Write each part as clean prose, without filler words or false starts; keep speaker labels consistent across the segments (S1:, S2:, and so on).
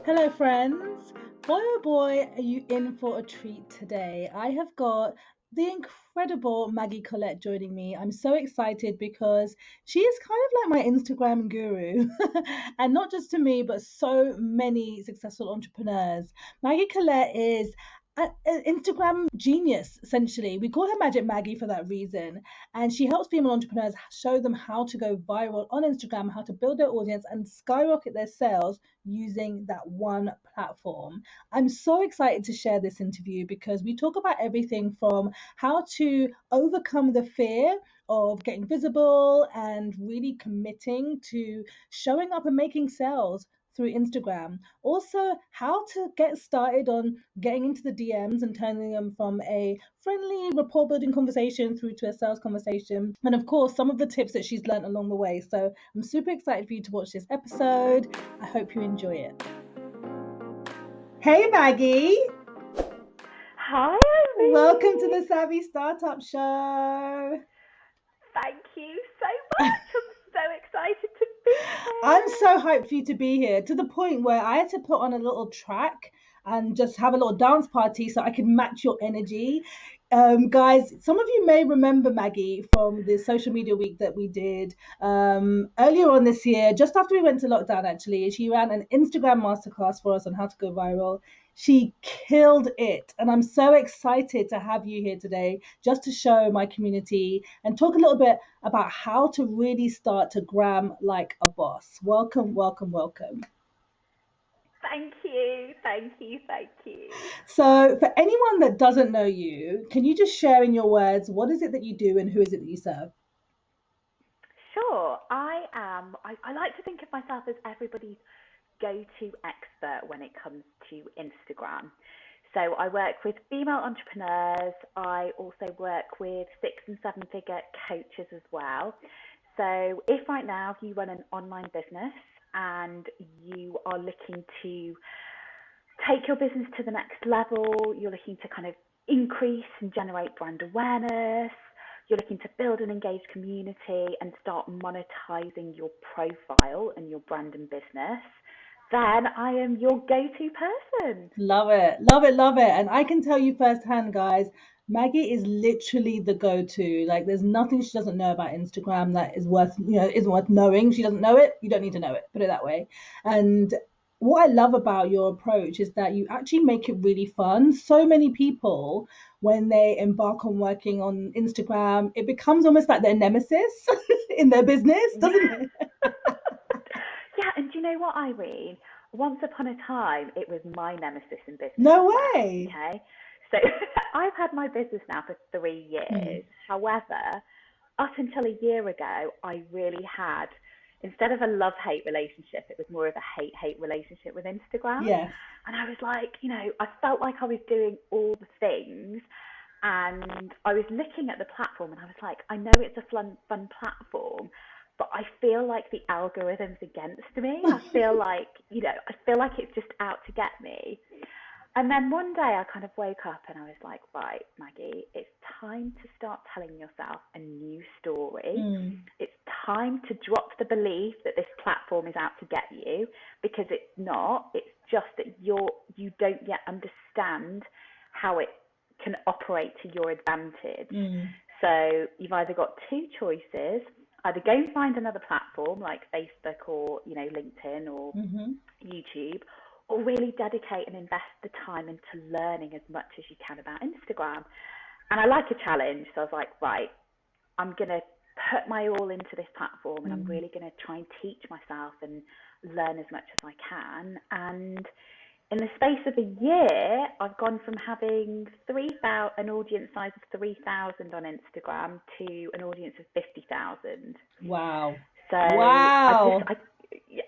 S1: Hello, friends. Boy, oh boy, are you in for a treat today? I have got the incredible Maggie Colette joining me. I'm so excited because she is kind of like my Instagram guru, and not just to me, but so many successful entrepreneurs. Maggie Colette is an Instagram genius, essentially. We call her Magic Maggie for that reason. And she helps female entrepreneurs show them how to go viral on Instagram, how to build their audience and skyrocket their sales using that one platform. I'm so excited to share this interview because we talk about everything from how to overcome the fear of getting visible and really committing to showing up and making sales through Instagram. Also, how to get started on getting into the DMs and turning them from a friendly rapport building conversation through to a sales conversation. And of course, some of the tips that she's learned along the way. So I'm super excited for you to watch this episode. I hope you enjoy it. Hey, Maggie.
S2: Hi,
S1: Welcome
S2: Ivy.
S1: to the Savvy Startup Show.
S2: Thank you so much. I'm so excited to be
S1: I'm
S2: here.
S1: so hyped for you to be here to the point where I had to put on a little track and just have a little dance party so I could match your energy. Guys, some of you may remember Maggie from the social media week that we did earlier on this year, just after we went to lockdown, actually. She ran an Instagram masterclass for us on how to go viral. She killed it. And I'm so excited to have you here today just to show my community and talk a little bit about how to really start to gram like a boss. Welcome, welcome, welcome.
S2: Thank you. Thank you. Thank you.
S1: So, for anyone that doesn't know you, can you just share in your words what is it that you do and who is it that you serve?
S2: Sure. I like to think of myself as everybody's go-to expert when it comes to Instagram. So I work with female entrepreneurs. I also work with 6 and 7 figure coaches as well. So if right now you run an online business and you are looking to take your business to the next level, you're looking to kind of increase and generate brand awareness, you're looking to build an engaged community and start monetizing your profile and your brand and business, then I am your go-to person.
S1: Love it, love it, love it. And I can tell you firsthand, guys, Maggie is literally the go-to. Like, there's nothing she doesn't know about Instagram that is worth, isn't worth knowing. She doesn't know it. You don't need to know it. Put it that way. And what I love about your approach is that you actually make it really fun. So many people, when they embark on working on Instagram, it becomes almost like their nemesis in their business, doesn't
S2: Yeah.
S1: it?
S2: Yeah, and do you know what, Irene? Once upon a time, it was my nemesis in business as
S1: No
S2: well.
S1: way.
S2: Okay, so I've had my business now for 3 years.
S1: Mm.
S2: However, up until a year ago, I really had, instead of a love hate relationship, it was more of a hate hate relationship with Instagram.
S1: Yes.
S2: And I was like, I felt like I was doing all the things. And I was looking at the platform and I was like, I know it's a fun platform, but I feel like the algorithm's against me. I feel like it's just out to get me. And then one day I kind of woke up and I was like, right, Maggie, it's time to start telling yourself a new story.
S1: Mm.
S2: It's time to drop the belief that this platform is out to get you, because it's not. It's just that you don't yet understand how it can operate to your advantage.
S1: Mm.
S2: So you've either got two choices: either go and find another platform like Facebook or LinkedIn or
S1: Hmm.
S2: YouTube, or really dedicate and invest the time into learning as much as you can about Instagram. And I like a challenge, so I was like, right, I'm going to put my all into this platform and I'm
S1: Mm.
S2: really going to try and teach myself and learn as much as I can. And in the space of a year, I've gone from having an audience size of 3,000 on Instagram to an audience of 50,000.
S1: Wow.
S2: So
S1: Wow.
S2: yeah.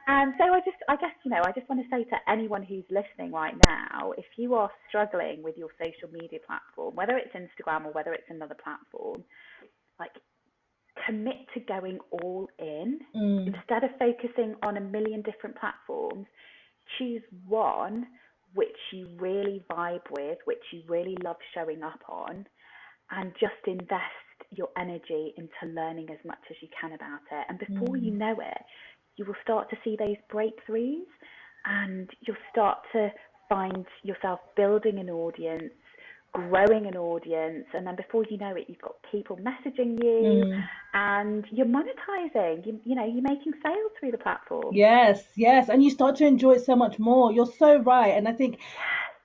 S2: And so I guess, I just want to say to anyone who's listening right now, if you are struggling with your social media platform, whether it's Instagram or whether it's another platform, like, commit to going all in.
S1: Mm.
S2: Instead of focusing on a million different platforms, choose one which you really vibe with, which you really love showing up on, and just invest your energy into learning as much as you can about it. And before you
S1: Mm.
S2: know it, you will start to see those breakthroughs. and you'll start to find yourself building an audience, growing an audience, and then before you know it, you've got people messaging you,
S1: Mm.
S2: and you're monetizing. You're making sales through the platform.
S1: Yes, yes, and you start to enjoy it so much more. You're so right, and I think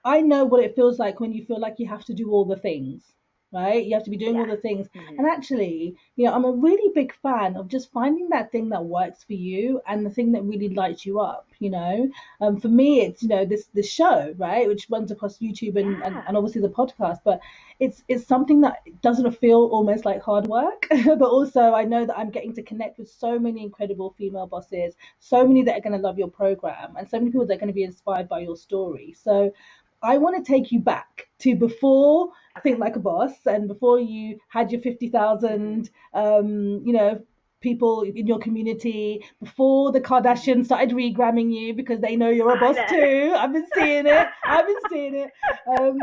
S1: I know what it feels like when you feel like you have to do all the things, right? You have to be doing all
S2: Yeah.
S1: the things. And
S2: Mhm.
S1: actually, I'm a really big fan of just finding that thing that works for you and the thing that really lights you up. For me, it's, this show, right? Which runs across YouTube
S2: Yeah.
S1: and obviously the podcast, but it's something that doesn't feel almost like hard work, but also I know that I'm getting to connect with so many incredible female bosses, so many that are going to love your program, and so many people that are going to be inspired by your story. So I want to take you back to before Think
S2: Okay.
S1: Like a Boss and before you had your
S2: Mhm.
S1: 50,000, people in your community, before the
S2: Mhm.
S1: Kardashians started regramming you because they know you're a
S2: I
S1: boss
S2: know.
S1: too. I've been seeing it. I've been seeing it. Um,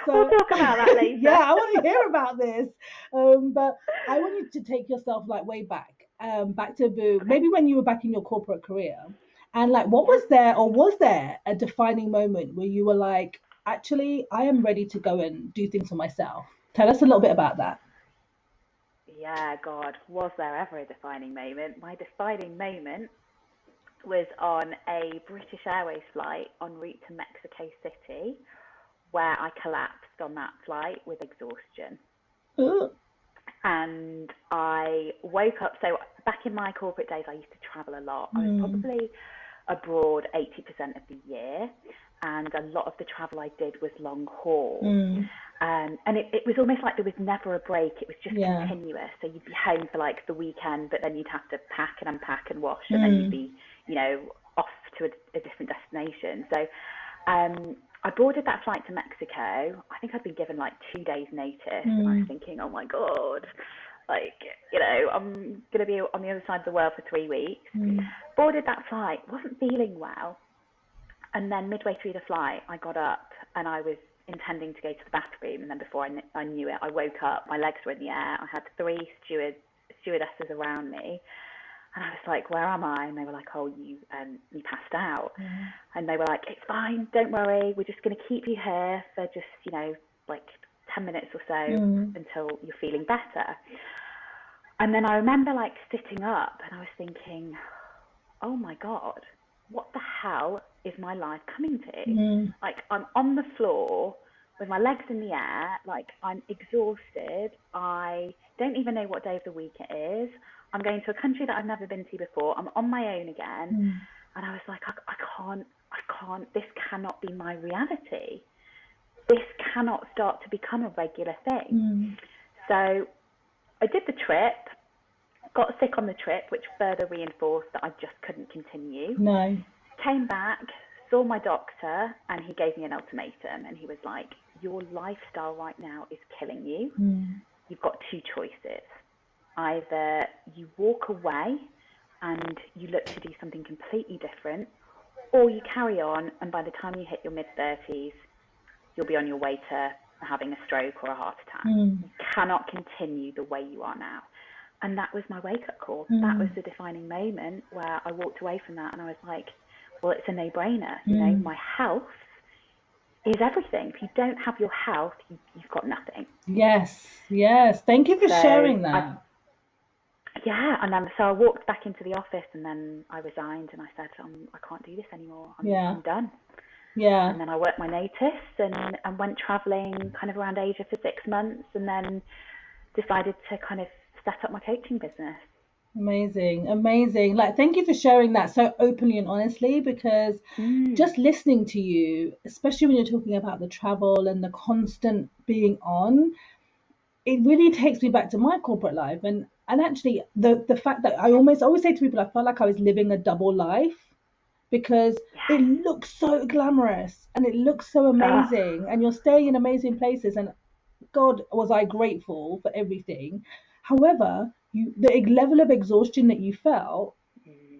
S2: We'll
S1: so,
S2: talk about that
S1: yeah,
S2: later.
S1: I want to hear about this. But I want you to take yourself like way back to
S2: Okay.
S1: maybe when you were back in your corporate career. And like, what
S2: Yeah.
S1: was there, or was there a defining moment where you were like, actually, I am ready to go and do things for myself? Tell us a little bit about that.
S2: Yeah, God, was there ever a defining moment? My defining moment was on a British Airways flight en route to Mexico City, where I collapsed on that flight with exhaustion.
S1: Ooh.
S2: And I woke up. So, back in my corporate days, I used to travel a lot. I was
S1: Mm,
S2: probably abroad 80% of the year, and a lot of the travel I did was long haul.
S1: mm,
S2: And it was almost like there was never a break. It was just
S1: yeah.
S2: continuous. So you'd be home for like the weekend, but then you'd have to pack and unpack and wash, and then you'd
S1: Mm,
S2: be, off to a different destination. So I boarded that flight to Mexico. I think I'd been given like 2 days notice, and I was
S1: mm,
S2: thinking, oh my God, like, I'm going to be on the other side of the world for 3 weeks.
S1: mm,
S2: Boarded that flight, wasn't feeling well. And then midway through the flight, I got up and I was intending to go to the bathroom. And then before I knew it, I woke up. My legs were in the air. I had three stewardesses around me, and I was like, "Where am I?" And they were like, "Oh, you passed out."
S1: yeah.
S2: And they were like, "It's fine. Don't worry. We're just going to keep you here for just like 10 minutes or so
S1: Mm,
S2: until you're feeling better." And then I remember like sitting up and I was thinking, oh my God, what the hell is my life coming to?
S1: mm,
S2: Like, I'm on the floor with my legs in the air, like, I'm exhausted. I don't even know what day of the week it is. I'm going to a country that I've never been to before. I'm on my own again.
S1: mm,
S2: And I was like, I can't, this cannot be my reality. This cannot start to become a regular thing.
S1: mm.
S2: So I did the trip, got sick on the trip, which further reinforced that I just couldn't continue.
S1: No.
S2: Came back, saw my doctor, and he gave me an ultimatum. And he was like, your lifestyle right now is killing you.
S1: Mm,
S2: You've got two choices. Either you walk away and you look to do something completely different, or you carry on, and by the time you hit your mid 30s, you'll be on your way to having a stroke or a heart attack.
S1: mm,
S2: You cannot continue the way you are now. And that was my wake up call. That was
S1: mm,
S2: the defining moment where I walked away from that and I was like, well, it's a no brainer.
S1: mm.
S2: My health is everything. If you don't have your health, you've got nothing.
S1: Yes, yes. Thank you for
S2: So
S1: sharing that.
S2: yeah, and then so I walked back into the office and then I resigned and I said, I can't do this anymore.
S1: Yeah,
S2: I'm done.
S1: yeah.
S2: And then I worked my notice and went traveling kind of around Asia for 6 months and then decided to kind of set up my coaching business.
S1: Amazing, amazing. Like, thank you for sharing that so openly and honestly, because
S2: Mm.
S1: just listening to you, especially when you're talking about the travel and the constant being on, it really takes me back to my corporate life. And actually the fact that I always say to people, I felt like I was living a double life because it
S2: Yes.
S1: looks so glamorous and it looks so
S2: Uh,
S1: amazing and you're staying in amazing places, and God, was I grateful for everything. However, the level of exhaustion that you felt,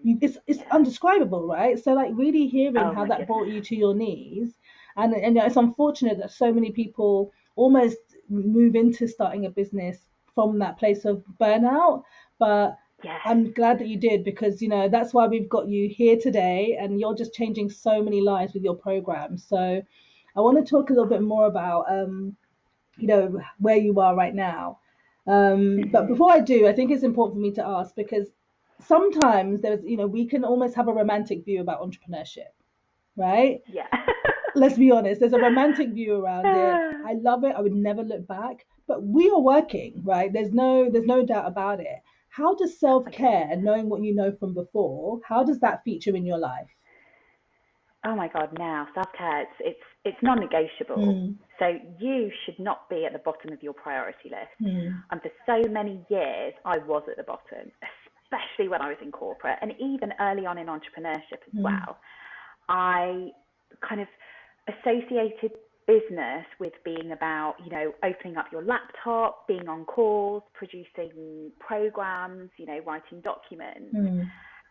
S1: it's
S2: yeah.
S1: undescribable, right? So like really hearing
S2: Oh
S1: how
S2: my
S1: that brought
S2: goodness.
S1: you to your knees, and it's unfortunate that so many people almost move into starting a business from that place of burnout. But
S2: Yes.
S1: I'm glad that you did, because that's why we've got you here today, and you're just changing so many lives with your program. So I want to talk a little bit more about where you are right now. But
S2: Mhm.
S1: before I do, I think it's important for me to ask, because sometimes we can almost have a romantic view about entrepreneurship, right?
S2: Yeah.
S1: Let's be honest, there's a romantic view around it. I love it. I would never look back. But we are working, right? There's no doubt about it. How does
S2: Oh my
S1: self-care,
S2: goodness.
S1: knowing what you know from before, how does that feature in your life?
S2: Oh my God, now self-care, it's non-negotiable.
S1: Hmm.
S2: So you should not be at the bottom of your priority list.
S1: Hmm.
S2: And for so many years, I was at the bottom, especially when I was in corporate and even early on in entrepreneurship as
S1: Hmm.
S2: well. I kind of associated business with being about, opening up your laptop, being on calls, producing programs, writing documents.
S1: Hmm.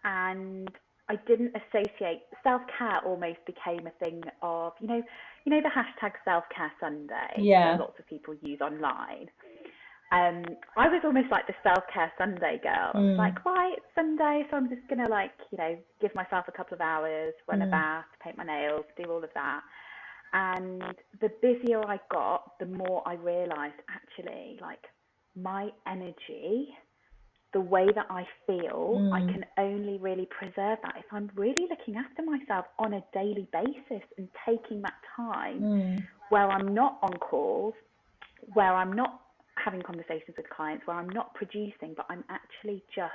S2: And I didn't associate self care. Almost became a thing of, the hashtag Self Care Sunday that
S1: Yeah.
S2: lots of people use online. I was almost like the self care Sunday girl. I was
S1: Hmm.
S2: like, right, it's Sunday, so I'm just gonna give myself a couple of hours, run a
S1: Hmm.
S2: bath, paint my nails, do all of that. And the busier I got, the more I realised actually, like, my energy, the way that I feel, I
S1: Hmm.
S2: can only really preserve that if I'm really looking after myself on a daily basis and taking that time
S1: Hmm.
S2: where I'm not on calls, where I'm not having conversations with clients, where I'm not producing, but I'm actually just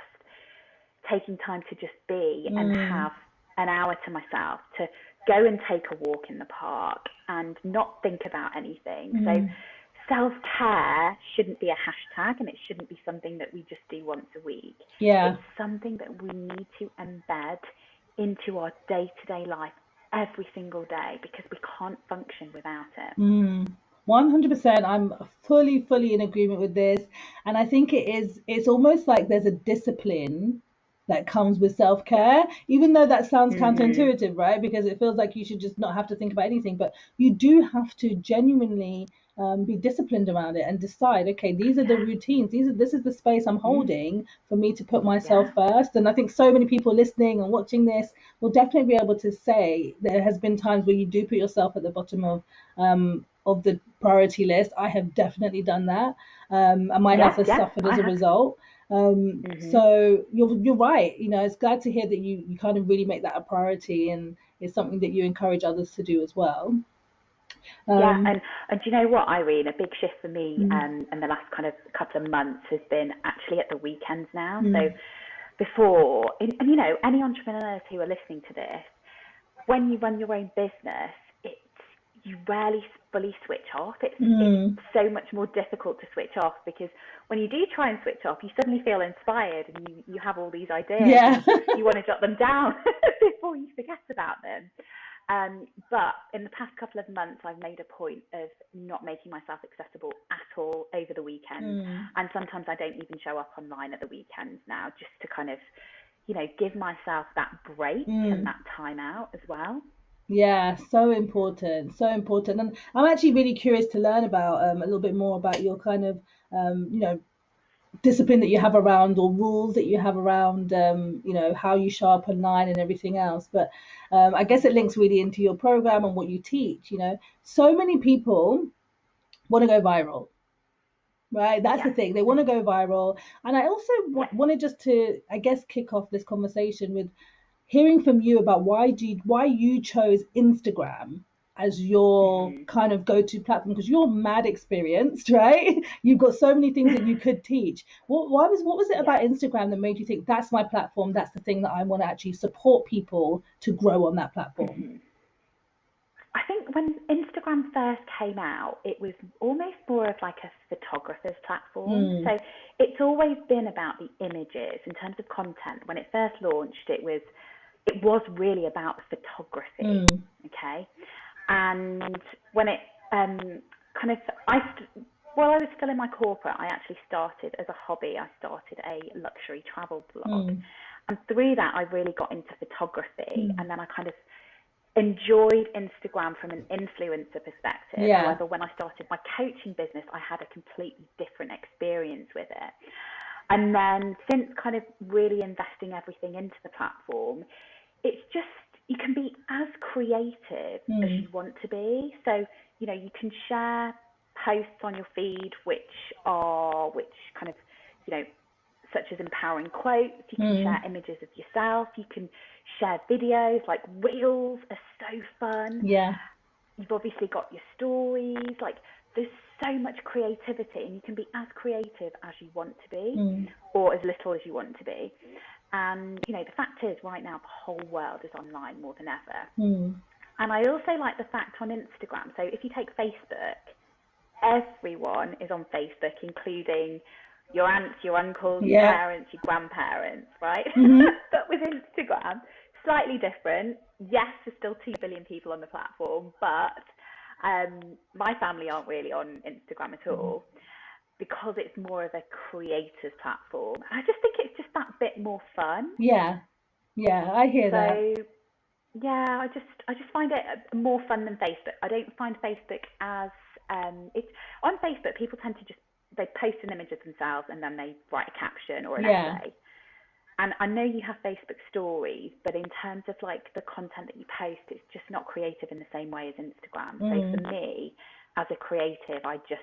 S2: taking time to just be and
S1: Hmm.
S2: have an hour to myself to go and take a walk in the park and not think about anything. So
S1: Hmm.
S2: self care shouldn't be a hashtag, and it shouldn't be something that we just do once a week.
S1: Yeah.
S2: It's something that we need to embed into our day to day life every single day because we can't function without it.
S1: Mm, 100%. I'm fully in agreement with this. And I think it's almost like there's a discipline that comes with
S2: Yeah.
S1: self-care, even though that sounds
S2: Mhm.
S1: counterintuitive, right? Because it feels like you should just not have to think about anything. But you do have to genuinely be disciplined around it and decide, okay, these are the
S2: Yeah.
S1: routines. This is the space I'm
S2: Mm.
S1: holding for me to put myself
S2: Yeah.
S1: first. And I think so many people listening and watching this will definitely be able to say there has been times where you do put yourself at the bottom of the priority list. I have definitely done that, and my health
S2: Yeah.
S1: has
S2: Yeah.
S1: suffered
S2: I
S1: as a
S2: have.
S1: result.
S2: Mhm.
S1: So you're right. It's glad to hear that you kind of really make that a priority, and it's something that you encourage others to do as well.
S2: Yeah,
S1: Um,
S2: and do you know what, Irene? A big shift for me
S1: mm,
S2: in the last kind of couple of months has been actually at the weekends now. So
S1: mm,
S2: before, and any entrepreneurs who are listening to this, when you run your own business, it's you rarely fully switch off. It's
S1: mm,
S2: so much more difficult to switch off because when you do try and switch off, you suddenly feel inspired and you have all these ideas
S1: yeah.
S2: and you want to jot them down before you forget about them. But in the past couple of months, I've made a point of not making myself accessible at all over the weekends.
S1: Mm,
S2: And sometimes I don't even show up online at the weekends now, just to kind of, give myself that break and
S1: mm.
S2: that time out as well.
S1: Yeah, so important, so important. And I'm actually really curious to learn about a little bit more about your kind of discipline that you have around, or rules that you have around how you show up online and everything else. But I guess it links really into your program and what you teach. So many people want to go viral, right? That's the
S2: Yeah.
S1: thing, they want to
S2: Mm-hmm.
S1: go viral. And I also
S2: Yeah.
S1: wanted just to, I guess, kick off this conversation with hearing from you about why you chose Instagram as your
S2: Mm-hmm.
S1: kind of go-to platform, because you're mad experienced, right? You've got so many things that you could teach. What was it
S2: Yeah.
S1: about Instagram that made you think that's my platform, that's the thing that I want to actually support people to grow on that platform?
S2: Mm-hmm. I think when Instagram first came out, it was almost more of like a photographer's platform.
S1: Mm,
S2: So it's always been about the images in terms of content. When it first launched, it was really about photography.
S1: mm,
S2: Okay, and when it kind of while I was still in my corporate, I actually started as a hobby. I started a luxury travel blog,
S1: mm,
S2: and through that, I really got into photography,
S1: mm.
S2: and then I kind of enjoyed Instagram from an influencer perspective.
S1: Yeah.
S2: However, when I started my coaching business, I had a completely different experience with it. And then since kind of really investing everything into the platform, it's just, you can be as creative as
S1: Mm.
S2: you want to be. So, you can share posts on your feed which kind of, you know, such as empowering quotes. You can share
S1: Mm.
S2: images of yourself. You can share videos. Like, reels are so fun.
S1: Yeah.
S2: You've obviously got your stories. Like, there's so much creativity, and you can be as creative as you want to be,
S1: Mm.
S2: or as little as you want to be. And the fact is, right now the whole world is online more than ever.
S1: Mm.
S2: And I also like the fact on Instagram. So if you take Facebook, everyone is on Facebook, including your aunts, your uncles, your
S1: Yeah.
S2: parents, your grandparents, right?
S1: Mm-hmm.
S2: But with Instagram, slightly different. Yes, there's still 2 billion people on the platform, but my family aren't really on Instagram at all, because it's more of a creative platform. I just think it's just that bit more fun.
S1: Yeah. Yeah, I hear that.
S2: So yeah, I just find it more fun than Facebook. I don't find Facebook as it's on Facebook. People tend to just, they post an image of themselves and then they write a caption or an
S1: Yeah.
S2: essay. And I know you have Facebook stories, but in terms of like the content that you post, it's just not creative in the same way as Instagram. So
S1: Mm.
S2: for me, as a creative, I've just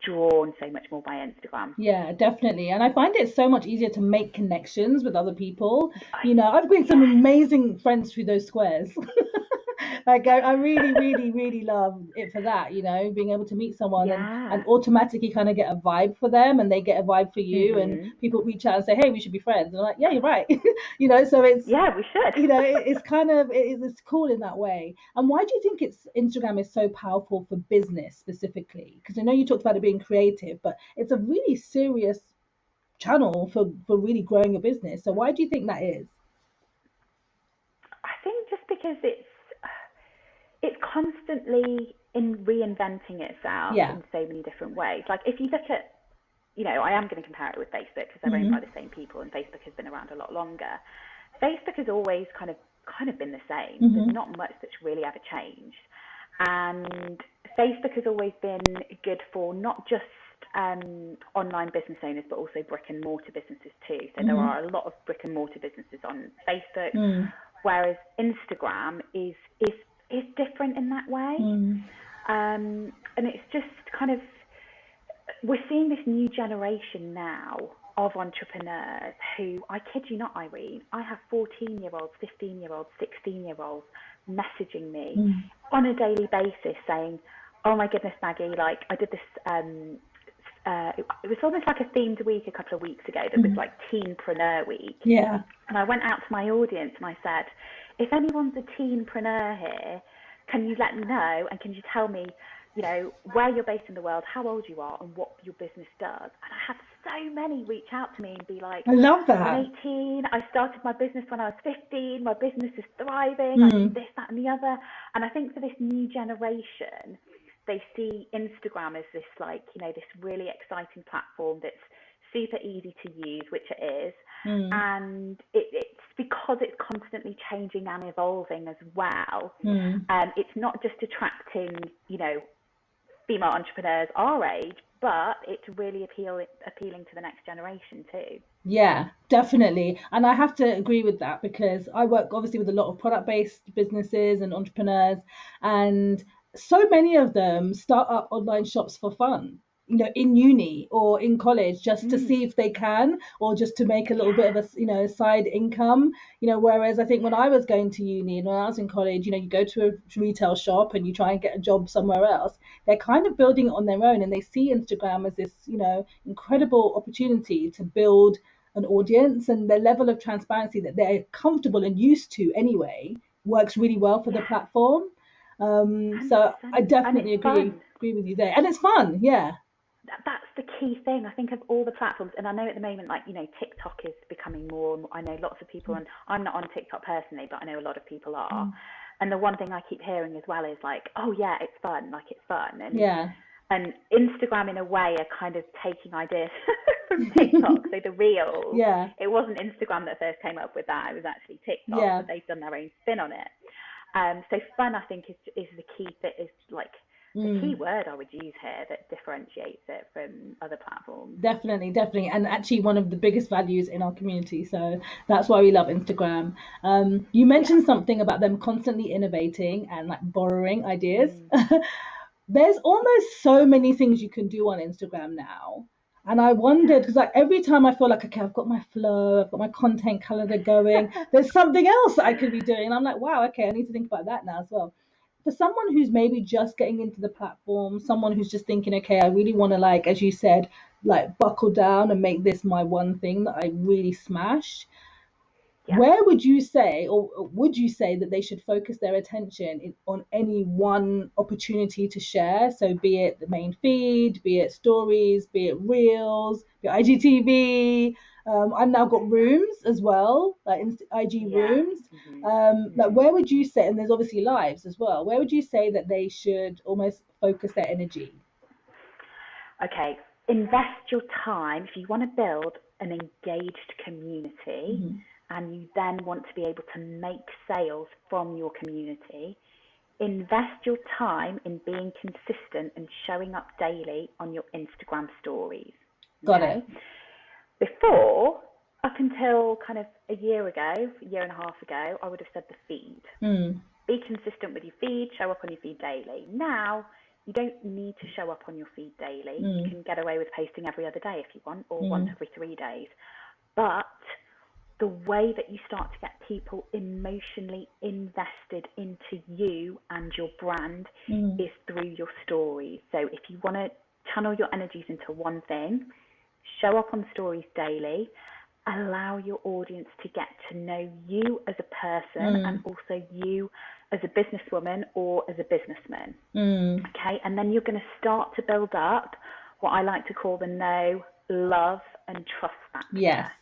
S2: drawn so much more by Instagram.
S1: Yeah, definitely. And I find it so much easier to make connections with other people.
S2: I,
S1: I've made some
S2: yes,
S1: amazing friends through those squares. Like I really, really, really love it for that, being able to meet someone and
S2: yeah.
S1: automatically kind of get a vibe for them and they get a vibe for you and
S2: Mhm.
S1: people reach out and say, hey, we should be friends. And I'm like, yeah, you're right. So
S2: Yeah, we should.
S1: it's kind of, it's cool in that way. And why do you think Instagram is so powerful for business specifically? Because I know you talked about it being creative, but it's a really serious channel for really growing a business. So why do you think that is?
S2: I think just because it's constantly in reinventing itself
S1: Yeah.
S2: in so many different ways. Like, if you look at, I am going to compare it with Facebook because they're owned by
S1: Hmm.
S2: the same people, and Facebook has been around a lot longer. Facebook has always kind of been the same. There's
S1: Hmm.
S2: not much that's really ever changed, and Facebook has always been good for not just online business owners, but also brick and mortar businesses too. So there
S1: Hmm.
S2: are a lot of brick and mortar businesses on Facebook,
S1: Mm.
S2: whereas Instagram is different in that way.
S1: Mm.
S2: And it's just kind of, we're seeing this new generation now of entrepreneurs who, I kid you not, Irene, I have 14-year-olds, 15-year-olds, 16-year-olds messaging me
S1: Mm.
S2: on a daily basis saying, oh my goodness, Maggie, like, I did this, it was almost like a themed week a couple of weeks ago that was
S1: Mm.
S2: like Teenpreneur Week.
S1: Yeah.
S2: And I went out to my audience and I said, if anyone's a teenpreneur here, can you let me know, and can you tell me, where you're based in the world, how old you are, and what your business does? And I had so many reach out to me and be like,
S1: I love
S2: I'm
S1: that.
S2: 18, I started my business when I was 15, my business is thriving, I do
S1: Mm.
S2: this, that, and the other. And I think for this new generation, they see Instagram as this, like, this really exciting platform that's super easy to use, which it is.
S1: Mm.
S2: And it's because it's constantly changing and evolving as well.
S1: Mm.
S2: It's not just attracting, female entrepreneurs our age, but it's really appealing to the next generation too.
S1: Yeah, definitely. And I have to agree with that because I work obviously with a lot of product-based businesses and entrepreneurs, and so many of them start up online shops for fun, in uni or in college just to
S2: Mm.
S1: see if they can, or just to make a little bit of
S2: Yeah,
S1: side income. Whereas I think when I
S2: yeah,
S1: was going to uni and when I was in college, you go to a retail shop and you try and get a job somewhere else. They're kind of building it on their own and they see Instagram as this, incredible opportunity to build an audience, and the level of transparency that they're comfortable and used to anyway works really well for the
S2: yeah,
S1: platform. So I
S2: 100%. And it's
S1: definitely agree
S2: fun.
S1: agree with you there, and it's fun. Yeah.
S2: That's the key thing, I think, of all the platforms. And I know at the moment, like, TikTok is becoming more and more, I know lots of people, and I'm not on TikTok personally, but I know a lot of people are.
S1: Mm.
S2: And the one thing I keep hearing as well is like, oh yeah, it's fun, like, it's fun.
S1: Yeah.
S2: And Instagram in a way are kind of taking ideas from TikTok. So the reels,
S1: Yeah.
S2: it wasn't Instagram that first came up with that, it was actually TikTok,
S1: Yeah.
S2: but they've done their own spin on it. So fun, I think, is the key bit, is like the key
S1: Mm.
S2: word I would use here that differentiates it from other platforms.
S1: Definitely, definitely, and actually one of the biggest values in our community. So that's why we love Instagram. You
S2: Yeah.
S1: mentioned something about them constantly innovating and like borrowing ideas.
S2: Mm.
S1: There's almost so many things you can do on Instagram now. And I wondered
S2: Yeah.
S1: because like every time I feel like okay, I've got my flow, I've got my content calendar going, there's something else that I could be doing. And I'm like, wow, okay, I need to think about that now as well. For someone who's maybe just getting into the platform, someone who's just thinking, okay, I really want to like, as you said, like buckle down and make this my one thing that I really smash.
S2: Yeah.
S1: Where would you say, or would you say that they should focus their attention on any one opportunity to share? So, be it the main feed, be it stories, be it reels, be it IGTV. I've now got
S2: Yeah.
S1: rooms as well, like IG
S2: Yeah.
S1: rooms.
S2: Mhm.
S1: Like,
S2: Mhm.
S1: where would you say, and there's obviously lives as well, where would you say that they should almost focus their energy?
S2: Okay. Invest your time if you want to build an engaged community
S1: Hmm.
S2: and you then want to be able to make sales from your community. Invest your time in being consistent and showing up daily on your Instagram stories.
S1: Got it.
S2: Okay. Before, up until kind of a year ago, a year and a half ago, I would have said the feed.
S1: Mm,
S2: Be consistent with your feed, show up on your feed daily. Now, you don't need to show up on your feed daily. You
S1: mm,
S2: can get away with posting every other day if you want, or once
S1: mm,
S2: every 3 days. But the way that you start to get people emotionally invested into you and your brand
S1: mm,
S2: is through your stories. So if you want to channel your energies into one thing, show up on stories daily, allow your audience to get to know you as a person and
S1: mm,
S2: also you as a businesswoman or as a businessman.
S1: mm.
S2: Okay, and then you're going to start to build up what I like to call the know, love, and trust
S1: Yes.
S2: factor.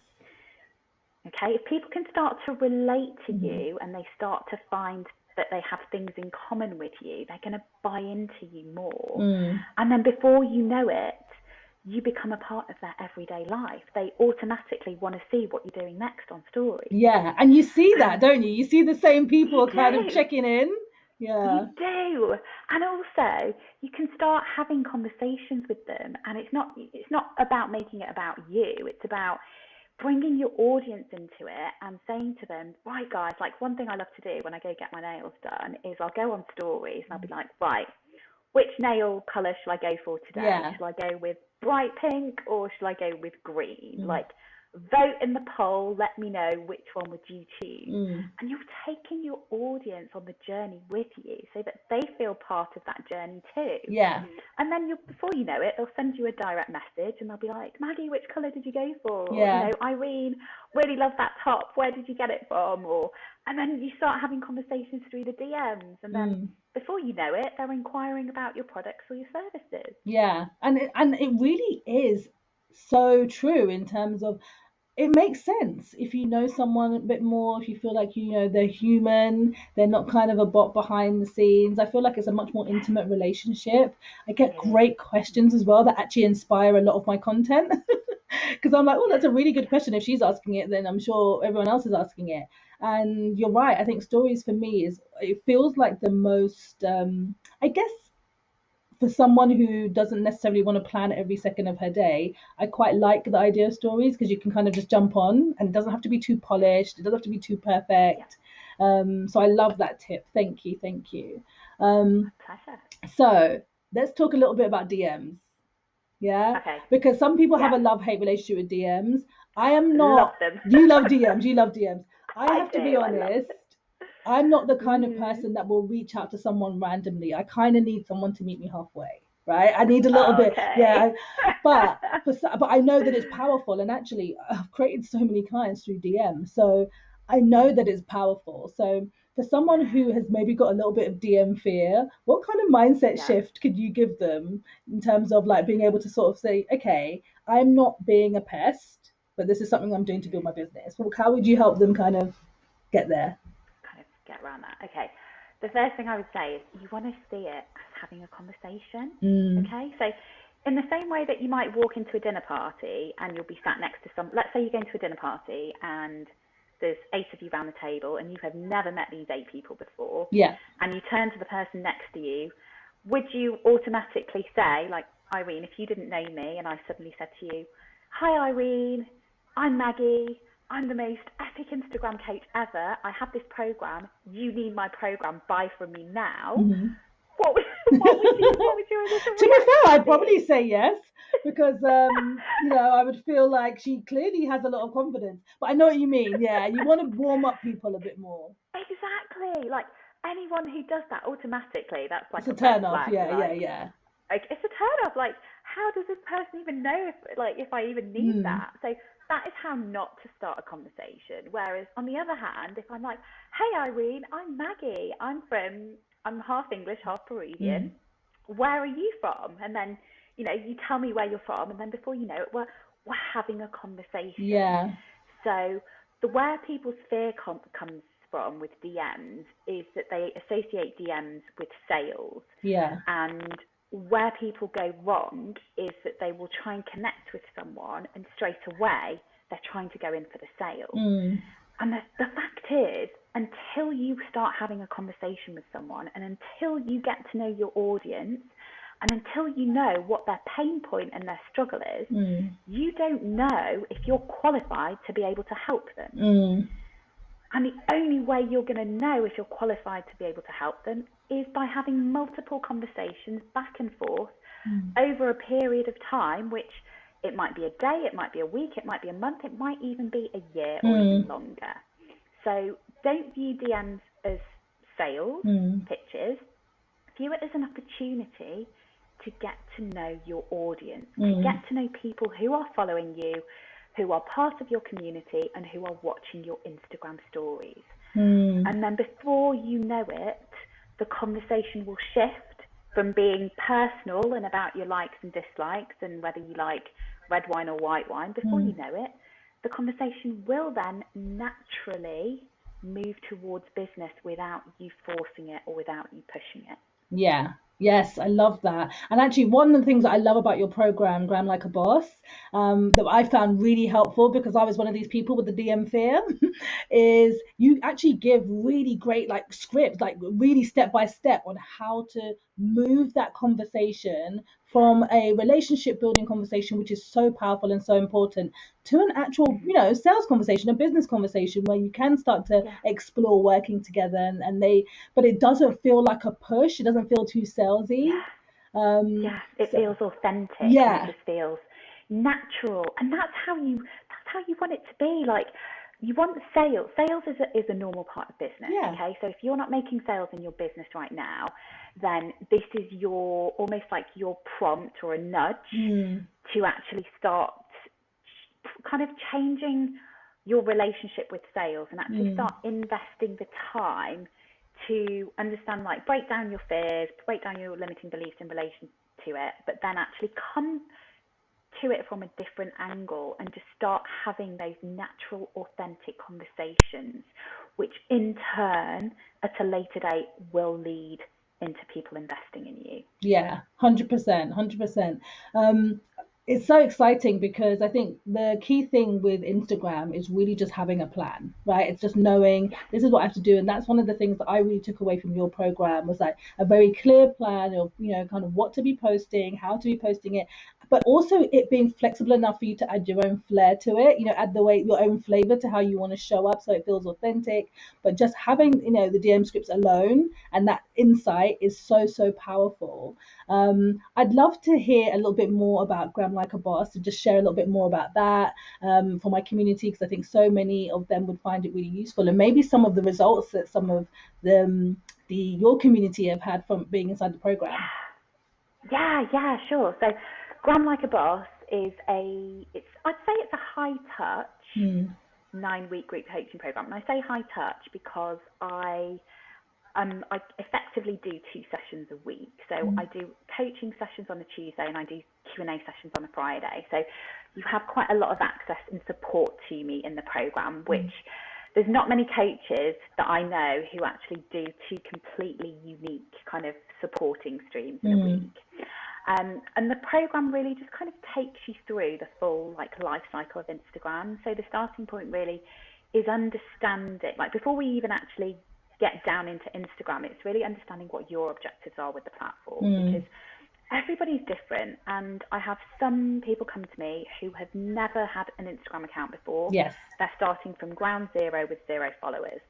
S2: Okay, if people can start to relate to
S1: Mhm.
S2: you and they start to find that they have things in common with you, they're going to buy into you more.
S1: Mm.
S2: And then before you know it, you become a part of their everyday life. They automatically want to see what you're doing next on stories.
S1: Yeah, and you see that,
S2: And
S1: don't you? You see the same
S2: you
S1: people kind of
S2: do.
S1: checking in.
S2: You
S1: Yeah.
S2: do. And also you can start having conversations with them and it's not about making it about you. It's about bringing your audience into it and saying to them, right, guys, like one thing I love to do when I go get my nails done is I'll go on stories and I'll be like, right, which nail colour shall I go for today?
S1: Yeah.
S2: Shall I go with bright pink or shall I go with green?
S1: Mm.
S2: Like, vote in the poll, let me know which one would you choose.
S1: Mm.
S2: And you're taking your audience on the journey with you so that they feel part of that journey too.
S1: Yeah.
S2: And then before you know it, they'll send you a direct message and they'll be like, Maggie, which colour did you go for? Or,
S1: Yeah.
S2: Irene, really love that top. Where did you get it from? And then you start having conversations through the DMs. And then
S1: Mm.
S2: before you know it, they're inquiring about your products or your services.
S1: Yeah. And it really is so true in terms of it makes sense if you know someone a bit more, if you feel like you know they're human, they're not kind of a bot behind the scenes. I feel like it's a much more
S2: Yes,
S1: intimate relationship. I get
S2: it is.
S1: great questions as well that actually inspire a lot of my content. Because I'm like, oh, that's a really good question. If she's asking it, then I'm sure everyone else is asking it. And you're right. I think stories for me is it feels like the most, I guess, for someone who doesn't necessarily want to plan every second of her day, I quite like the idea of stories because you can kind of just jump on and it doesn't have to be too polished. It doesn't have to be too
S2: Yeah,
S1: perfect. So I love that tip. Thank you. Thank you.
S2: my
S1: Um,
S2: pleasure.
S1: so let's talk a little bit about DMs. Yeah,
S2: Okay,
S1: because some people have
S2: yeah,
S1: a love-hate relationship with DMs. I am
S2: love
S1: not.
S2: them.
S1: You love DMs. You love DMs. I
S2: I
S1: have to be
S2: do, I love
S1: honest.
S2: them.
S1: I'm not the kind of
S2: Mm.
S1: person that will reach out to someone randomly. I kind of need someone to meet me halfway, right? I need a little bit,
S2: Okay.
S1: yeah. But I know that it's powerful, and actually, I've created so many clients through DM, so I know that it's powerful. So for someone
S2: Yeah,
S1: who has maybe got a little bit of DM fear, what kind of mindset
S2: yeah.
S1: shift could you give them in terms of like being able to sort of say, okay, I'm not being a pest, but this is something I'm doing to build
S2: Mm.
S1: my business. Well, how would you help them kind of get there?
S2: Kind of get around that. Okay. The first thing I would say is you want to see it as having a conversation.
S1: Mm,
S2: Okay. So, in the same way that you might walk into a dinner party and you'll be sat next to let's say you're going to a dinner party and there's 8 of you around the table and you have never met these 8 people before,
S1: yeah.
S2: and you turn to the person next to you would you automatically say, like, Irene, if you didn't know me and I suddenly said to you, "Hi, Irene, I'm Maggie. I'm the most epic Instagram coach ever. I have this program. You need my program. Buy from me now."
S1: Mhm.
S2: What would, what would your initial
S1: To be fair,
S2: reaction
S1: I'd
S2: be?
S1: probably say yes because I would feel like she clearly has a lot of confidence. But I know what you mean. Yeah, you want to warm up people a bit more.
S2: Exactly. Like, anyone who does that automatically, that's
S1: It's
S2: like
S1: a
S2: a red
S1: turn off.
S2: flag.
S1: Yeah, yeah,
S2: Like,
S1: yeah.
S2: it's a turn off. Like, how does this person even know if I even need
S1: Mm,
S2: that? So that is how not to start a conversation. Whereas on the other hand, if I'm like, "Hey, Irene, I'm Maggie. I'm half English, half Peruvian.
S1: mm.
S2: Where are you from?" And then, you tell me where you're from, and then before you know it, we're having a conversation.
S1: Yeah,
S2: So where people's fear comes from with DMs is that they associate DMs with sales,
S1: yeah.
S2: and where people go wrong is that they will try and connect with someone, and straight away they're trying to go in for the sale.
S1: Mm,
S2: And the fact is, until you start having a conversation with someone, and until you get to know your audience, and until you know what their pain point and their struggle is,
S1: mm,
S2: you don't know if you're qualified to be able to help them.
S1: mm.
S2: And the only way you're going to know if you're qualified to be able to help them is by having multiple conversations back and forth
S1: Mm.
S2: over a period of time, which it might be a day, it might be a week, it might be a month, it might even be a year or even
S1: Mm,
S2: longer. So don't view DMs as sales
S1: mm,
S2: pitches, view it as an opportunity to get to know your audience, to get
S1: mm,
S2: to know people who are following you, who are part of your community, and who are watching your Instagram stories.
S1: mm,
S2: And then before you know it, the conversation will shift from being personal and about your likes and dislikes and whether you like red wine or white wine. Before you
S1: mm.
S2: know it, the conversation will then naturally move towards business without you forcing it or without you pushing it.
S1: Yeah. Yes, I love that. And actually, one of the things that I love about your program, Gram Like a Boss, that I found really helpful because I was one of these people with the DM fear, is you actually give really great like scripts, like really step by step on how to move that conversation from a relationship building conversation, which is so powerful and so important, to an actual,
S2: Mm-hmm.
S1: sales conversation, a business conversation where you can start to
S2: Yeah.
S1: explore working together and they but it doesn't feel like a push. It doesn't feel too salesy.
S2: Yeah.
S1: Um,
S2: Yeah. It
S1: so
S2: feels authentic and it
S1: yeah,
S2: just feels natural. And that's how you want it to be. Like, you want sales. Sales is a normal part of business,
S1: yeah,
S2: okay? So if you're not making sales in your business right now, then this is your almost like your prompt or a nudge
S1: mm,
S2: to actually start kind of changing your relationship with sales and actually
S1: mm,
S2: start investing the time to understand, like, break down your fears, break down your limiting beliefs in relation to it, but then actually come to it from a different angle and just start having those natural, authentic conversations, which in turn, at a later date, will lead into people investing in you.
S1: yeah, 100%, 100%. Um, it's so exciting because I think the key thing with Instagram is really just having a plan, right? It's just knowing
S2: Yeah,
S1: this is what I have to do, and that's one of the things that I really took away from your program was like a very clear plan of kind of what to be posting, how to be posting it, but also it being flexible enough for you to add your own flair to it, add the way your own flavor to how you want to show up so it feels authentic. But just having the DM scripts alone and that insight is so so powerful. I'd love to hear a little bit more about Gram Like a Boss, to just share a little bit more about that for my community, because I think so many of them would find it really useful, and maybe some of the results that some of the your community have had from being inside the program.
S2: yeah, sure. So, Gram Like a Boss I'd say it's a high touch
S1: Mm,
S2: 9 week group coaching program. And I say high touch because I effectively do 2 sessions a week. So
S1: mm,
S2: I do coaching sessions on a Tuesday and I do Q&A sessions on a Friday. So you have quite a lot of access and support to me in the program, which
S1: mm,
S2: there's not many coaches that I know who actually do 2 completely unique kind of supporting streams in a
S1: mm,
S2: week. And the program really just kind of takes you through the full like life cycle of Instagram. So the starting point really is understanding, like, before we even actually get down into Instagram, it's really understanding what your objectives are with the platform,
S1: Mm.
S2: because everybody's different. And I have some people come to me who have never had an Instagram account before.
S1: Yes.
S2: They're starting from ground zero with 0 followers.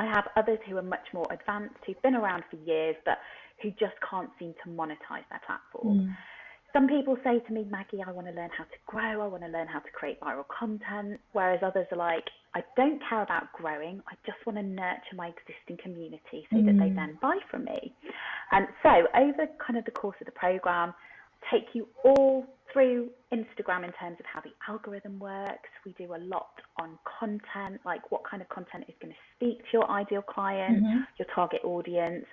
S2: I have others who are much more advanced, who've been around for years, but who just can't seem to monetize their platform.
S1: Mm.
S2: Some people say to me, Maggie, I want to learn how to grow. I want to learn how to create viral content. Whereas others are like, I don't care about growing. I just want to nurture my existing community so that they
S1: Mm.
S2: then buy from me. And so over kind of the course of the program, take you all through Instagram in terms of how the algorithm works. We do a lot on content, like what kind of content is going to speak to your ideal client,
S1: Mm-hmm.
S2: your target audience,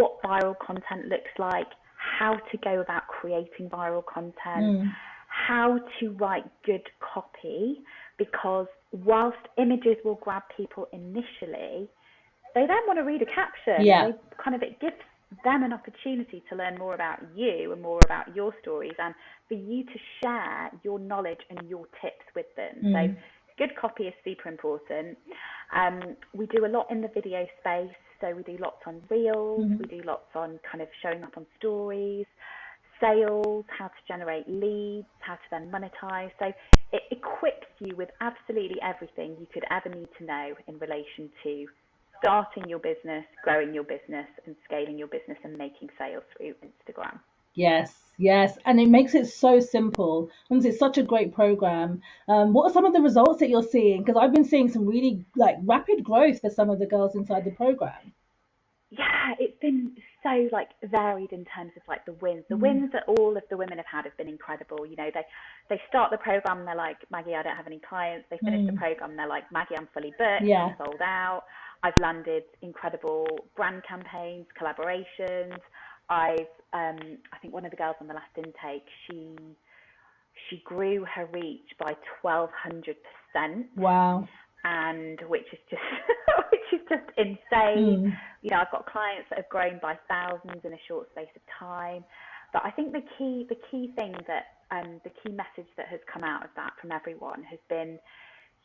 S2: what viral content looks like, how to go about creating viral content,
S1: Mm.
S2: how to write good copy, because whilst images will grab people initially, they then want to read a caption, and
S1: Yeah.
S2: it gives them an opportunity to learn more about you and more about your stories, and for you to share your knowledge and your tips with them. So
S1: Mm.
S2: good copy is super important. We do a lot in the video space, so we do lots on reels,
S1: Mm-hmm.
S2: we do lots on kind of showing up on stories, sales, how to generate leads, how to then monetize. So it equips you with absolutely everything you could ever need to know in relation to starting your business, growing your business, and scaling your business and making sales through Instagram.
S1: Yes, yes, and it makes it so simple. And it's such a great program. What are some of the results that you're seeing? Because I've been seeing some really like rapid growth for some of the girls inside the program.
S2: Yeah, it's been so like varied in terms of like the wins. The
S1: Mm.
S2: wins that all of the women have been incredible. You know, they start the program and they're like, Maggie, I don't have any clients. They finish the
S1: Mm.
S2: program and they're like, Maggie, I'm fully booked, I'm
S1: Yeah.
S2: sold out. I've landed incredible brand campaigns, collaborations. I think one of the girls on the last intake, she grew her reach by 1,200%,
S1: Wow.
S2: and which is just which is just insane.
S1: Mm.
S2: You know, I've got clients that have grown by thousands in a short space of time. But I think the key thing that the key message that has come out of that from everyone has been,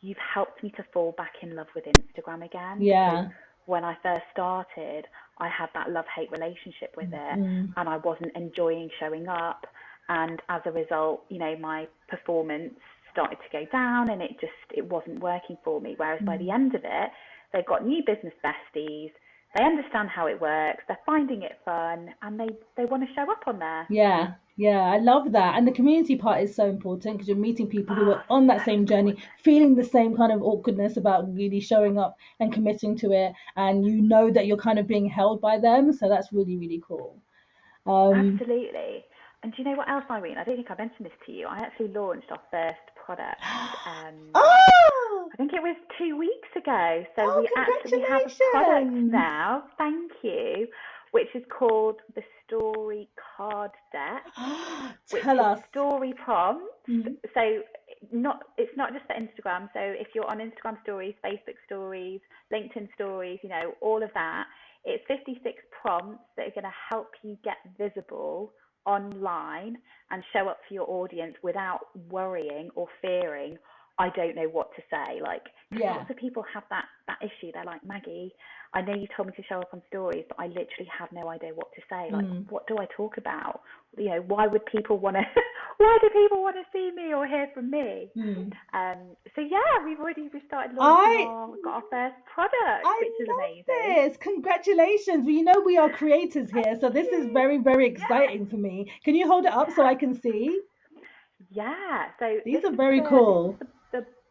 S2: you've helped me to fall back in love with Instagram again, because
S1: Yeah.
S2: when I first started, I had that love-hate relationship with it,
S1: Mm.
S2: and I wasn't enjoying showing up. And as a result, you know, my performance started to go down, and it wasn't working for me. Whereas by the
S1: Mm.
S2: end of it, they've got new business besties, they understand how it works, they're finding it fun, and they want to show up on there.
S1: Yeah. Yeah, I love that. And the community part is so important because you're meeting people who
S2: Oh,
S1: are on that
S2: so
S1: same journey,
S2: important.
S1: feeling the same kind of awkwardness about really showing up and committing to it. And you know that you're kind of being held by them. So that's really, really cool. Um,
S2: Absolutely. And do you know what else, Irene? I don't think I mentioned this to you. I actually launched our first product.
S1: oh,
S2: I think it was 2 weeks ago. So
S1: oh,
S2: we have a product
S1: congratulations.
S2: now. Thank you, which is called the Story Card Deck, which
S1: Tell
S2: is
S1: us.
S2: story prompts.
S1: Mm.
S2: So it's not just for Instagram. So if you're on Instagram stories, Facebook stories, LinkedIn stories, you know, all of that, it's 56 prompts that are going to help you get visible online and show up for your audience without worrying or fearing, I don't know what to say. Like, because
S1: Yeah.
S2: lots of people have that issue. They're like, Maggie, I know you told me to show up on stories, but I literally have no idea what to say. Like,
S1: Mm.
S2: what do I talk about? You know, why would people want to? Why do people want to see me or hear from me?
S1: Mm.
S2: So yeah, we started launching
S1: I
S2: we've got our first product,
S1: I
S2: which is amazing.
S1: love this. Congratulations. Well, you know we are creators here, so
S2: Thank
S1: this is
S2: you.
S1: very, very
S2: Yeah,
S1: exciting for me. Can you hold it up so I can see?
S2: yeah. So
S1: These are very cool.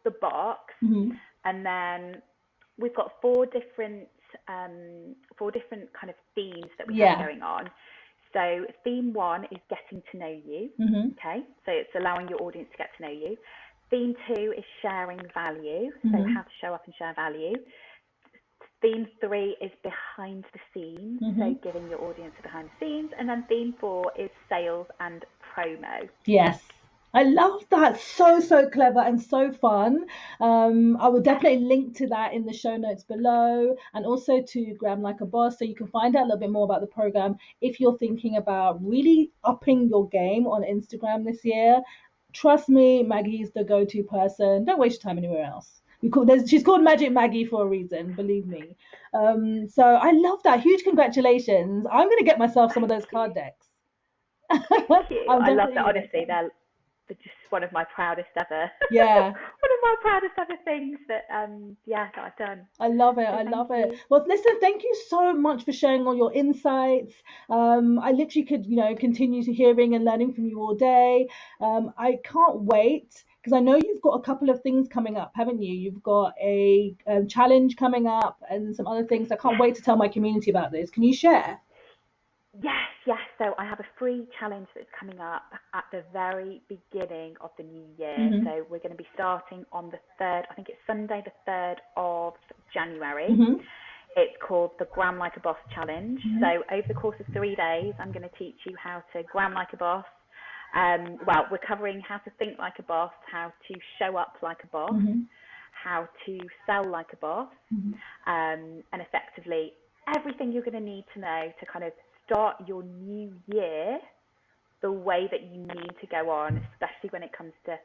S2: the box,
S1: Hmm.
S2: and then we've got four different kind of themes that we have
S1: Yeah.
S2: going on. So theme one is getting to know you.
S1: Hmm.
S2: Okay, so it's allowing your audience to get to know you. Theme two is sharing value, so
S1: Hmm.
S2: how to show up and share value. Theme three is behind the scenes,
S1: Hmm.
S2: so giving your audience a behind the scenes. And then theme four is sales and promo.
S1: Yes. I love that. So, so clever and so fun. I will
S2: Yes.
S1: definitely link to that in the show notes below and also to Graham Like a Boss so you can find out a little bit more about the program if you're thinking about really upping your game on Instagram this year. Trust me, Maggie's the go to person. Don't waste your time anywhere else. She's called Magic Maggie for a reason, believe me. So I love that. Huge congratulations. I'm gonna get myself some of
S2: Thank
S1: those
S2: you.
S1: card decks.
S2: Thank you.
S1: I'm
S2: I love
S1: definitely
S2: that.
S1: gonna get
S2: Honestly,
S1: some.
S2: they're just one of my proudest ever,
S1: Yeah.
S2: one of my proudest ever things that yeah, that I've done.
S1: I love it.
S2: So
S1: I
S2: thank
S1: love it.
S2: you.
S1: Well, listen, thank you so much for sharing all your insights. I literally could, continue to hearing and learning from you all day. I can't wait because I know you've got a couple of things coming up, haven't you? You've got a challenge coming up and some other things. I can't
S2: Yes.
S1: wait to tell my community about this. Can you share?
S2: Yes, yes. So I have a free challenge that's coming up at the very beginning of the new year.
S1: Hmm.
S2: So we're going to be starting on the 3rd, I think it's Sunday, the 3rd of January.
S1: Hmm.
S2: It's called the Gram Like a Boss Challenge. So
S1: Hmm.
S2: over the course of 3 days, I'm going to teach you how to gram like a boss. Well, we're covering how to think like a boss, how to show up like a boss,
S1: Hmm.
S2: how to sell like a boss,
S1: Hmm.
S2: and effectively everything you're going to need to know to kind of start your new year the way that you need to go on, especially when it comes to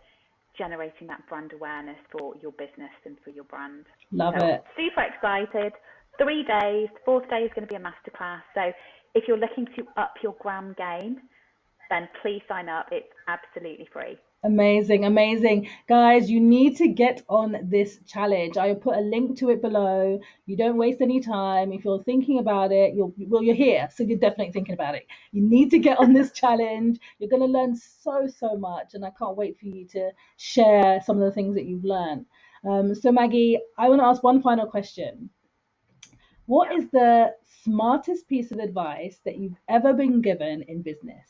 S2: generating that brand awareness for your business and for your brand.
S1: Love
S2: So
S1: it.
S2: super excited. 3 days. The fourth day is going to be a masterclass. So if you're looking to up your gram game, then please sign up. It's absolutely free.
S1: Amazing, amazing. Guys, you need to get on this challenge. I'll put a link to it below. You don't waste any time. If you're thinking about it, you're here, so you're definitely thinking about it. You need to get on this challenge. You're going to learn so, so much, and I can't wait for you to share some of the things that you've learned. So Maggie, I want to ask one final question. What
S2: Yeah.
S1: is the smartest piece of advice that you've ever been given in business?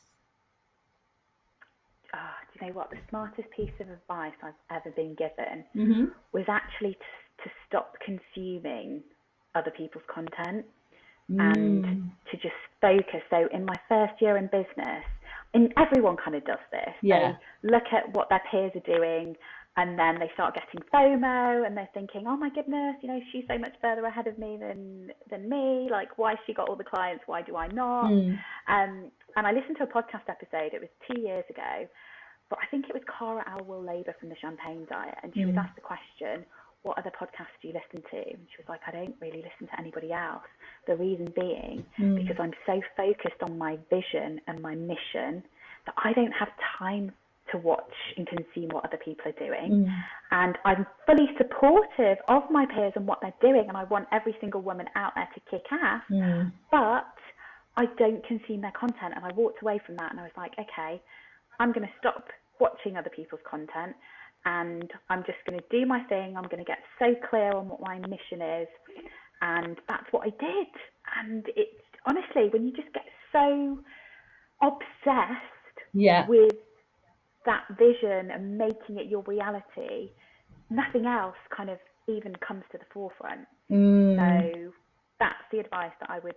S2: Oh, do you know what? The smartest piece of advice I've ever been given
S1: Mm-hmm.
S2: was actually to stop consuming other people's content and
S1: Mm,
S2: to just focus. So in my first year in business, and everyone kind of does this,
S1: yeah.
S2: they look at what their peers are doing and then they start getting FOMO and they're thinking, oh my goodness, she's so much further ahead of me than me. Like, why she got all the clients? Why do I not?
S1: Mm,
S2: And I listened to a podcast episode. It was 2 years ago, but I think it was Cara Alwill-Labour from the Champagne Diet, and she was
S1: mm,
S2: asked the question, what other podcasts do you listen to? And she was like, I don't really listen to anybody else. The reason being, because
S1: mm,
S2: I'm so focused on my vision and my mission that I don't have time to watch and consume what other people are doing.
S1: mm,
S2: And I'm fully supportive of my peers and what they're doing, and I want every single woman out there to kick ass,
S1: mm,
S2: but I don't consume their content. And I walked away from that and I was like, okay, I'm going to stop watching other people's content and I'm just going to do my thing. I'm going to get so clear on what my mission is. And that's what I did. And it's honestly, when you just get so obsessed
S1: yeah.
S2: with that vision and making it your reality, nothing else kind of even comes to the forefront.
S1: Mm,
S2: So that's the advice that I would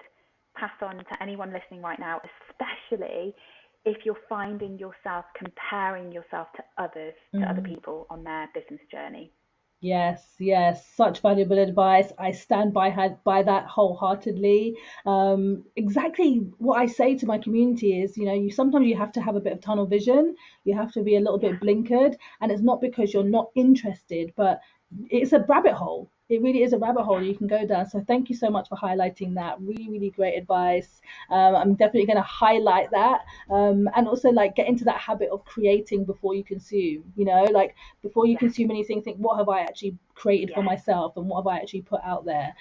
S2: pass on to anyone listening right now, especially if you're finding yourself comparing yourself to others, to other
S1: mm.
S2: people on their business journey.
S1: Yes, yes, such valuable advice. I stand by that wholeheartedly. Exactly what I say to my community is, you sometimes you have to have a bit of tunnel vision. You have to be a little
S2: Yeah,
S1: bit blinkered, and it's not because you're not interested, but it's a rabbit hole. It really is a rabbit hole
S2: yeah,
S1: you can go down. So thank you so much for highlighting that. Really, really great advice. I'm definitely going to highlight that, and also like get into that habit of creating before you consume. Like before you
S2: yes,
S1: consume anything, think what have I actually created for
S2: yes.
S1: myself and what have I actually put out there,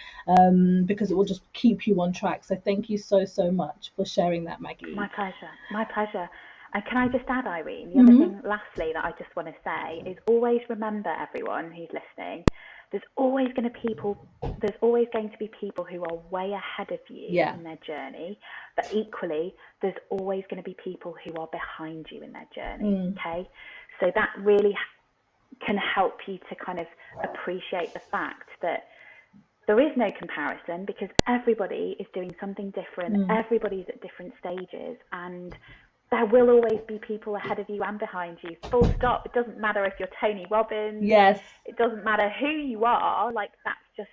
S1: because it will just keep you on track. So thank you so, so much for sharing that,
S2: My
S1: Maggie.
S2: pleasure. My pleasure. And can I just add, Irene, the other
S1: Hmm.
S2: thing, lastly, that I just want to say is always remember, everyone who's listening, there's always going to people, there's always going to be people who are way ahead of you
S1: Yeah.
S2: in their journey, but equally, there's always going to be people who are behind you in their journey.
S1: Mm,
S2: Okay, so that really can help you to kind of appreciate the fact that there is no comparison because everybody is doing something different.
S1: mm.
S2: Everybody's at different stages, and there will always be people ahead of you and behind you. Full stop. It doesn't matter if you're Tony Robbins.
S1: Yes.
S2: It doesn't matter who you are. Like that's just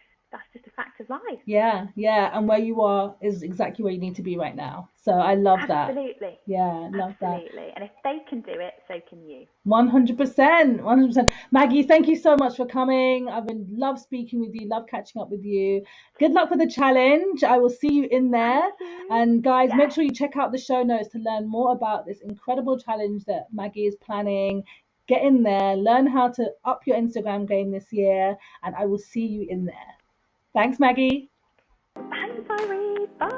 S2: a fact of life.
S1: Yeah, yeah. And where you are is exactly where you need to be right now. So I love that.
S2: Absolutely.
S1: Yeah, love that.
S2: Absolutely. And if they can do it, so can you.
S1: 100%, 100%. Maggie, thank you so much for coming. I've been love speaking with you, love catching up with you. Good luck with the challenge. I will see you in
S2: Thank
S1: there.
S2: you.
S1: And guys, make
S2: Yes.
S1: sure you check out the show notes to learn more about this incredible challenge that Maggie is planning. Get in there, learn how to up your Instagram game this year, and I will see you in there. Thanks, Maggie.
S2: Thanks, Irene. Bye.